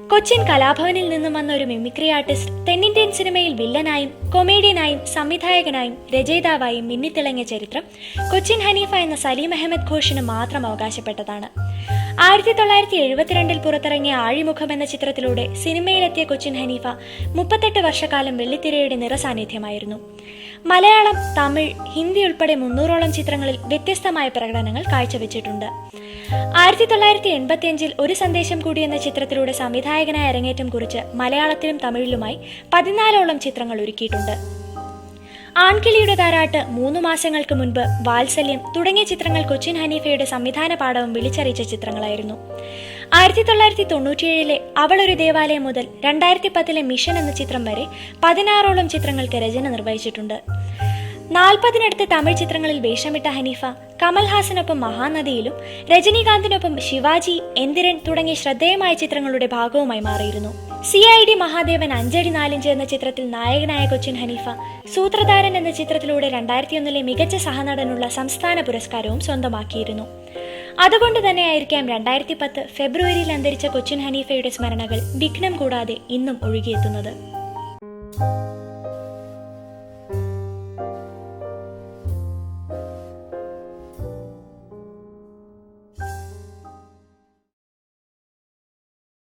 കൊച്ചിൻ കലാഭവനിൽ നിന്നും വന്ന ഒരു മിമിക്രി ആർട്ടിസ്റ്റ് തെന്നിന്ത്യൻ സിനിമയിൽ വില്ലനായും കൊമേഡിയനായും സംവിധായകനായും രചയിതാവായും മിന്നിത്തിളങ്ങിയ ചരിത്രം കൊച്ചിൻ ഹനീഫ എന്ന സലീം അഹമ്മദ് ഘോഷിന് മാത്രം അവകാശപ്പെട്ടതാണ്. 1972 പുറത്തിറങ്ങിയ ആഴിമുഖം എന്ന ചിത്രത്തിലൂടെ സിനിമയിലെത്തിയ കൊച്ചിൻ ഹനീഫ 38 വർഷക്കാലം വെള്ളിത്തിരയുടെ നിറസാന്നിധ്യമായിരുന്നു. മലയാളം, തമിഴ്, ഹിന്ദി ഉൾപ്പെടെ 300ഓളം ചിത്രങ്ങളിൽ വ്യത്യസ്തമായ പ്രകടനങ്ങൾ കാഴ്ചവെച്ചിട്ടുണ്ട്. 1985 ഒരു സന്ദേശം കൂടി എന്ന ചിത്രത്തിലൂടെ സംവിധായകനായി അരങ്ങേറ്റം കുറിച്ച് മലയാളത്തിലും തമിഴിലുമായി 14ഓളം ചിത്രങ്ങൾ ഒരുക്കിയിട്ടുണ്ട്. ആൺകിളിയുടെ താരാട്ട്, 3 മാസങ്ങൾക്ക് മുൻപ്, വാത്സല്യം തുടങ്ങിയ ചിത്രങ്ങൾ കൊച്ചിൻ ഹനീഫയുടെ സംവിധാന പാടവം വിളിച്ചറിയിച്ച ചിത്രങ്ങളായിരുന്നു. 1997 അവളൊരു ദേവാലയം മുതൽ 2010 മിഷൻ എന്ന ചിത്രം വരെ 16ഓളം ചിത്രങ്ങൾക്ക് രചന നിർവഹിച്ചിട്ടുണ്ട്. 40-നടുത്ത് തമിഴ് ചിത്രങ്ങളിൽ വേഷമിട്ട ഹനീഫ കമൽഹാസനൊപ്പം മഹാനദിയിലും രജനീകാന്തിനൊപ്പം ശിവാജി, എന്തിരൻ തുടങ്ങിയ ശ്രദ്ധേയമായ ചിത്രങ്ങളുടെ ഭാഗവുമായി മാറിയിരുന്നു. CID മഹാദേവൻ 5 അടി 4 ഇഞ്ച് എന്ന ചിത്രത്തിൽ നായകനായ കൊച്ചിൻ ഹനീഫ സൂത്രധാരൻ എന്ന ചിത്രത്തിലൂടെ 2001 മികച്ച സഹനടനുള്ള സംസ്ഥാന പുരസ്കാരവും സ്വന്തമാക്കിയിരുന്നു. അതുകൊണ്ട് തന്നെയായിരിക്കാം 2010 ഫെബ്രുവരിയിൽ അന്തരിച്ച കൊച്ചിൻ ഹനീഫയുടെ സ്മരണകൾ വിഘ്നം കൂടാതെ ഇന്നും ഒഴുകിയെത്തുന്നത്.